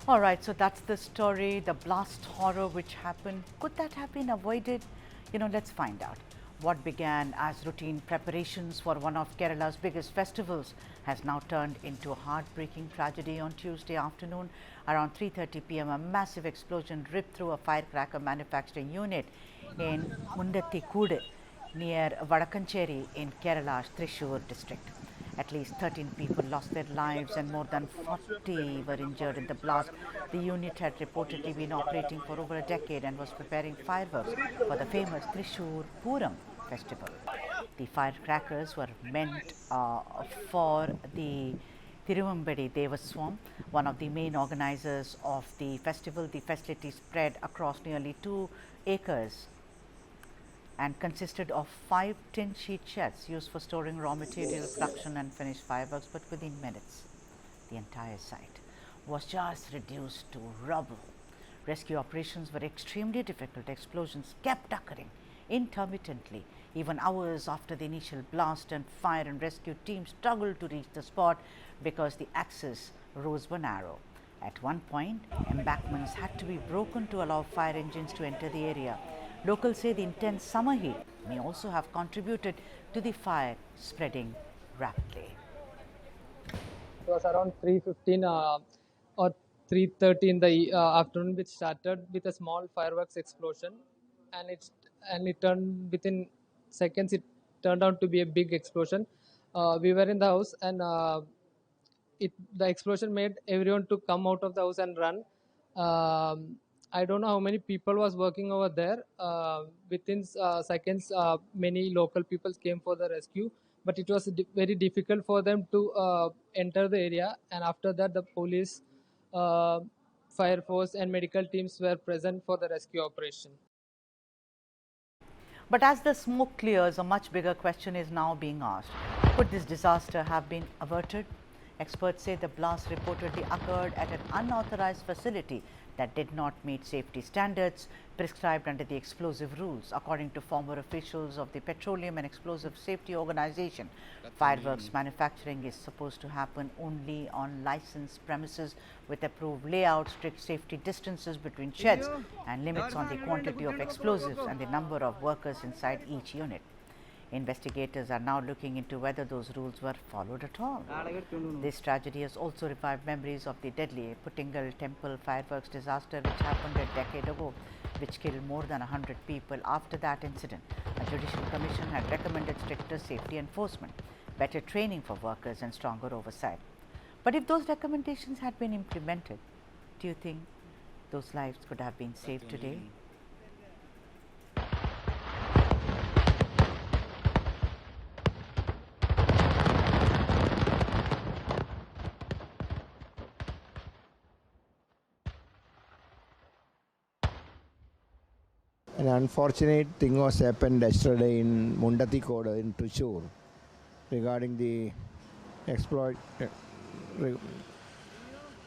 All right, so that's the story, the blast horror which happened. Could that have been avoided? Let's find out. What began as routine preparations for one of Kerala's biggest festivals has now turned into a heartbreaking tragedy on Tuesday afternoon. Around 3:30 p.m., a massive explosion ripped through a firecracker manufacturing unit in Mundathikudu near Vadakancheri in Kerala's Thrissur district. At least 13 people lost their lives and more than 40 were injured in the blast. The unit had reportedly been operating for over a decade and was preparing fireworks for the famous Thrissur Puram festival. The firecrackers were meant for the Tiruvambadi Devaswam, one of the main organizers of the festival. The facility spread across nearly 2 acres and consisted of 5 tin sheet sheds used for storing raw material, production and finished fireworks, but within minutes, the entire site was just reduced to rubble. Rescue operations were extremely difficult. Explosions kept occurring intermittently, even hours after the initial blast, and fire and rescue teams struggled to reach the spot because the access roads were narrow. At one point, embankments had to be broken to allow fire engines to enter the area. Locals say the intense summer heat may also have contributed to the fire spreading rapidly. It was around 3:15 or 3:30 in the afternoon, which started with a small fireworks explosion, and it turned within seconds. It turned out to be a big explosion. We were in the house, and the explosion made everyone to come out of the house and run. I don't know how many people was working over there. Within seconds, many local people came for the rescue, but it was very difficult for them to enter the area. And after that, the police, fire force, and medical teams were present for the rescue operation. But as the smoke clears, a much bigger question is now being asked. Could this disaster have been averted? Experts say the blast reportedly occurred at an unauthorized facility that did not meet safety standards prescribed under the explosive rules. According to former officials of the Petroleum and Explosive Safety Organization, fireworks manufacturing is supposed to happen only on licensed premises with approved layouts, strict safety distances between sheds, and limits on the quantity of explosives and the number of workers inside each unit. Investigators are now looking into whether those rules were followed at all. This tragedy has also revived memories of the deadly Puttingal temple fireworks disaster which happened a decade ago, which killed more than 100 people. After that incident, a judicial commission had recommended stricter safety enforcement, better training for workers and stronger oversight. But if those recommendations had been implemented, do you think those lives could have been saved today? An unfortunate thing was happened yesterday in Mundathikudu in Thrissur regarding the exploit,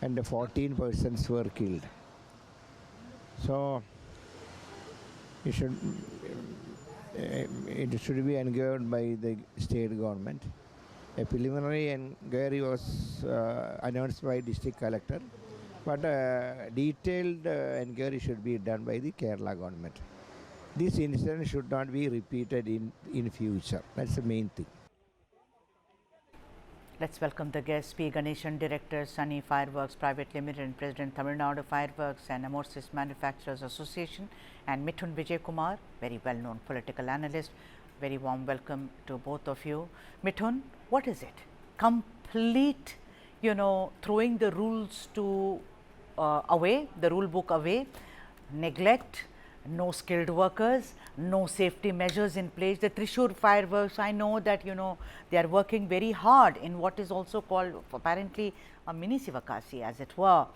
and 14 persons were killed. So it should be enquired by the state government. A preliminary inquiry was announced by district collector, but detailed inquiry should be done by the Kerala government. This incident should not be repeated in future. That's the main thing. Let's welcome the guests. P. Ganeshan, Director, Sunny Fireworks Private Limited and President, Tamil Nadu Fireworks and Amorsis Manufacturers Association, and Mithun Vijay Kumar, very well-known political analyst. Very warm welcome to both of you. Mithun, what is it? Complete, throwing the rules to away, the rule book away, neglect, no skilled workers, no safety measures in place. The Thrissur fireworks, I know that they are working very hard in what is also called apparently a mini Sivakasi, as it were.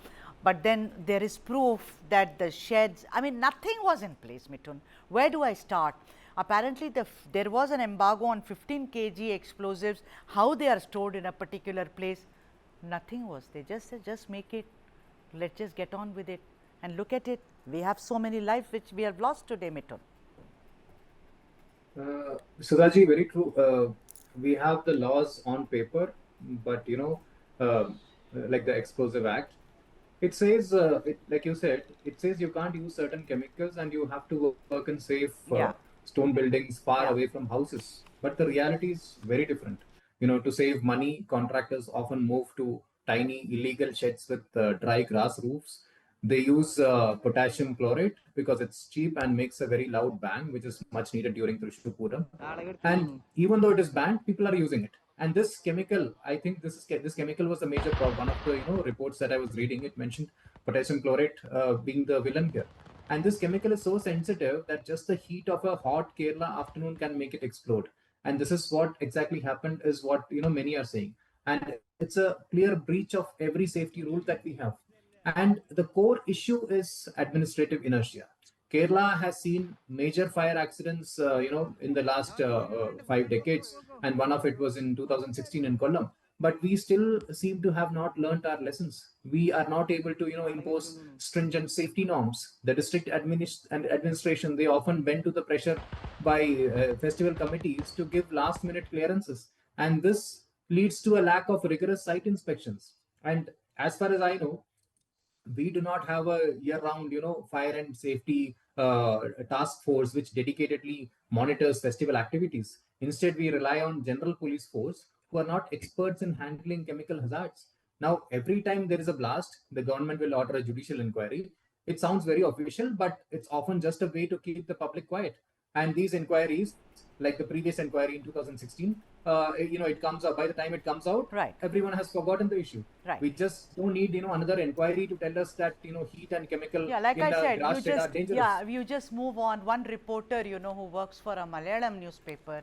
But then there is proof that the sheds, nothing was in place, Mithun. Where do I start? Apparently there was an embargo on 15 kg explosives, how they are stored in a particular place. Nothing was. They just said, just make it, let's just get on with it. And look at it, we have so many lives which we have lost today, Mithun. Sudhaji, very true. We have the laws on paper, but like the Explosive Act, It says, like you said, it says you can't use certain chemicals and you have to work in safe Yeah, stone buildings far yeah. away from houses. But the reality is very different. You know, to save money, contractors often move to tiny illegal sheds with dry grass roofs. They use potassium chlorate because it's cheap and makes a very loud bang, which is much needed during Thrissur Puram. And even though it is banned, people are using it. And this chemical, I think this chemical was the major problem. One of the reports that I was reading, it mentioned potassium chlorate being the villain here. And this chemical is so sensitive that just the heat of a hot Kerala afternoon can make it explode. And this is what exactly happened, is what many are saying. And it's a clear breach of every safety rule that we have. And the core issue is administrative inertia. Kerala has seen major fire accidents, in the last 5 decades, and one of it was in 2016 in Kollam. But we still seem to have not learnt our lessons. We are not able to, impose stringent safety norms. The district and administration, they often bend to the pressure by festival committees to give last-minute clearances, and this leads to a lack of rigorous site inspections. And as far as I know, we do not have a year-round, fire and safety task force which dedicatedly monitors festival activities. Instead, we rely on general police force who are not experts in handling chemical hazards. Now, every time there is a blast, the government will order a judicial inquiry. It sounds very official, but it's often just a way to keep the public quiet. And these inquiries, like the previous inquiry in 2016, it comes out. By the time it comes out, Right. everyone has forgotten the issue. Right. We just don't need another inquiry to tell us that heat and chemical Yeah, like in I the said, grass you shed are just dangerous. you just move on. One reporter, who works for a Malayalam newspaper,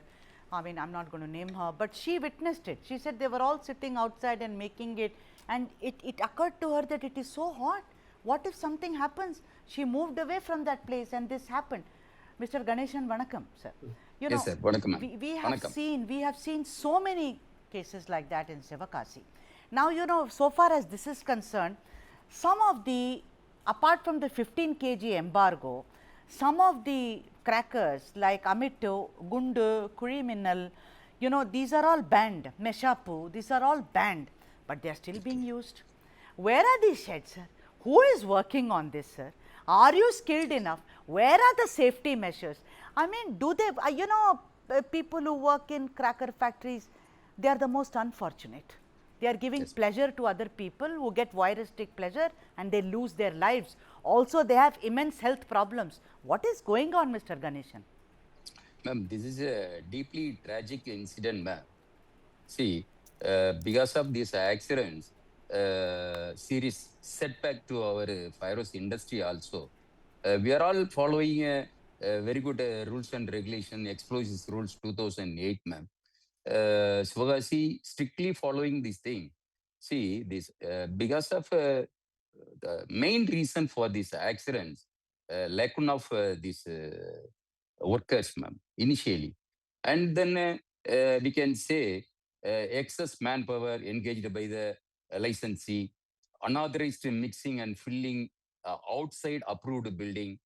I mean, I'm not going to name her, but she witnessed it. She said they were all sitting outside and making it, and it occurred to her that it is so hot. What if something happens? She moved away from that place, and this happened. Mr. Ganeshan, vanakkam, sir. Yes, sir. Vanakkam, ma'am. We have seen so many cases like that in Sivakasi. Now, so far as this is concerned, some of the, apart from the 15 kg embargo, some of the crackers like Amittu, Gundu, Kuriminal, these are all banned, Meshapu, these are all banned, but they are still being used. Where are these sheds, sir? Who is working on this, sir? Are you skilled enough? Where are the safety measures? I mean, do they, people who work in cracker factories, they are the most unfortunate. They are giving pleasure to other people who get voyeuristic pleasure and they lose their lives. Also, they have immense health problems. What is going on, Mr. Ganeshan? Ma'am, this is a deeply tragic incident, ma'am. See, because of these accidents, serious setback to our fireworks industry also. We are all following a very good rules and regulation, explosives rules 2008, ma'am. Swagasi strictly following this thing. See, this because of the main reason for these accidents, lack of these workers, ma'am, initially. And then we can say excess manpower engaged by the licensee, unauthorized mixing and filling outside approved building,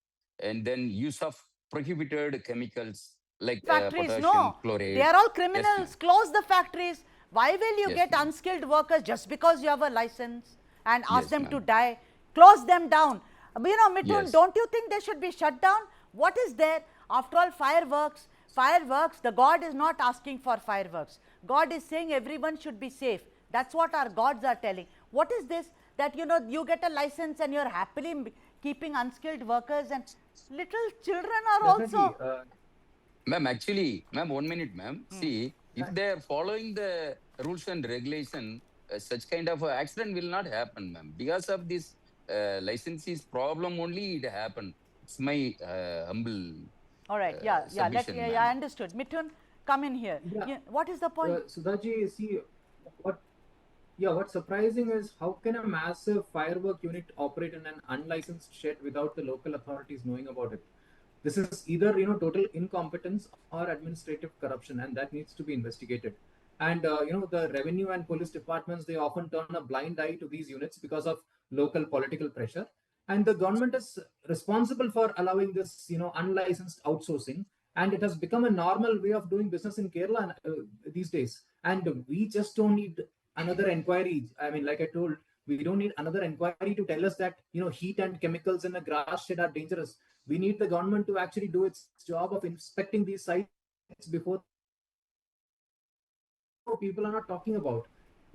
and then use of prohibited chemicals like Factories, potassium no, they chloride. are all Yes, criminals. ma'am. Close the factories. Why will you Yes, get ma'am. unskilled workers just because you have a license and ask Yes, them to ma'am. die? Close them down. Mithun, Yes. don't you think they should be shut down? What is there? After all, fireworks, the God is not asking for fireworks. God is saying everyone should be safe. That's what our gods are telling. What is this? That you get a license and you're happily keeping unskilled workers, and little children are Definitely. also. Ma'am, actually, ma'am, 1 minute, ma'am. See, if they are following the rules and regulation, such kind of accident will not happen, ma'am. Because of this licensee's problem only it happened. It's my humble All right, submission, I ma'am. understood. Mithun, come in here. Yeah. What is the point? Sudhaji, see, what what's surprising is how can a massive firework unit operate in an unlicensed shed without the local authorities knowing about it? This is either total incompetence or administrative corruption, and that needs to be investigated. And the revenue and police departments, they often turn a blind eye to these units because of local political pressure, and the government is responsible for allowing this unlicensed outsourcing, and it has become a normal way of doing business in Kerala these days. And we just don't need another inquiry. I mean, like I told, We don't need another inquiry to tell us that, heat and chemicals in a grass shed are dangerous. We need the government to actually do its job of inspecting these sites before people are not talking about.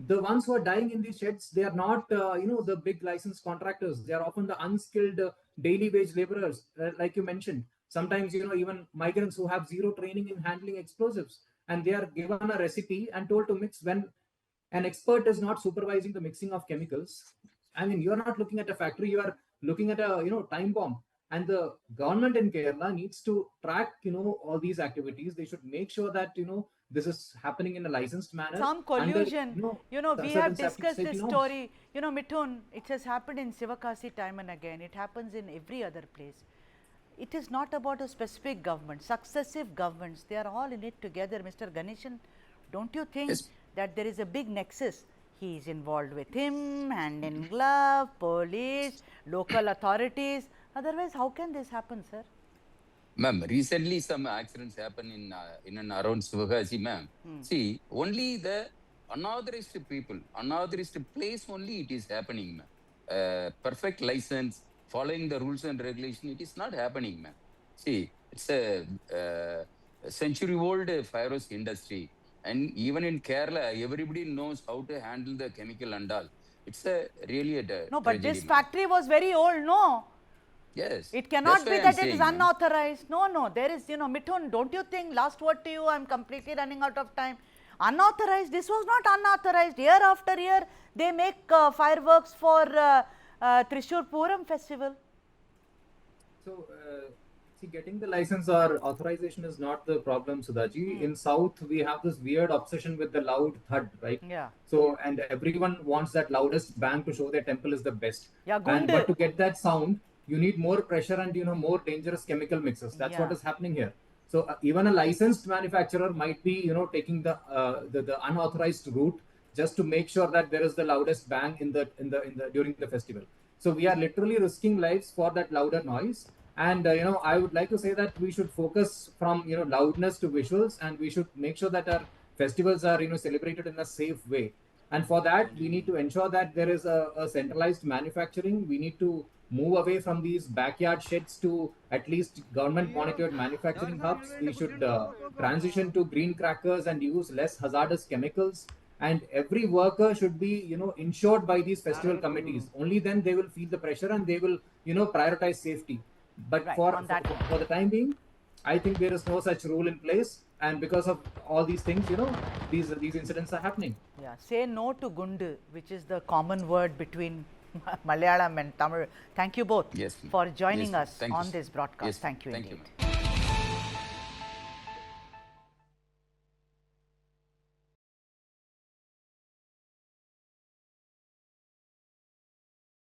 The ones who are dying in these sheds, they are not, the big licensed contractors. They are often the unskilled daily wage laborers, like you mentioned. Sometimes, even migrants who have zero training in handling explosives, and they are given a recipe and told to mix when an expert is not supervising the mixing of chemicals. I mean, you're not looking at a factory, you are looking at a, time bomb. And the government in Kerala needs to track, all these activities. They should make sure that, this is happening in a licensed manner. Some collusion. We have discussed this story. Mithun, it has happened in Sivakasi time and again. It happens in every other place. It is not about a specific government. Successive governments, they are all in it together. Mr. Ganeshan, don't you think that there is a big nexus? He is involved with him, hand in glove, police, local authorities. Otherwise, how can this happen, sir? Ma'am, recently some accidents happen in and around Sivakasi, ma'am. See, only the unauthorized people, unauthorized place only it is happening, ma'am. Perfect license, following the rules and regulation, it is not happening, ma'am. See, it's a century-old fireworks industry. And even in Kerala, everybody knows how to handle the chemical and all. It's really a no, but this factory was very old, no? Yes. It cannot be that it is unauthorized. No, there is, Mithun, don't you think, last word to you, I'm completely running out of time. Unauthorized, this was not unauthorized. Year after year, they make fireworks for Thrissur Puram festival. So, getting the license or authorization is not the problem, Sudhaji. In South, we have this weird obsession with the loud thud, right? Yeah. So, and everyone wants that loudest bang to show their temple is the best. Yeah, but to get that sound, you need more pressure and, more dangerous chemical mixes. That's what is happening here. So, even a licensed manufacturer might be, taking the unauthorized route just to make sure that there is the loudest bang in the during the festival. So, we are literally risking lives for that louder noise. And, I would like to say that we should focus from, loudness to visuals, and we should make sure that our festivals are, celebrated in a safe way. And for that, we need to ensure that there is a centralized manufacturing. We need to move away from these backyard sheds to at least government monitored manufacturing hubs. We should transition to green crackers and use less hazardous chemicals. And every worker should be, insured by these festival committees. Only then they will feel the pressure and they will, prioritize safety. But for the time being, I think there is no such rule in place. And because of all these things, these incidents are happening. Yeah, say no to gundu, which is the common word between Malayalam and Tamil. Thank you both for joining us on this broadcast. Thank you indeed.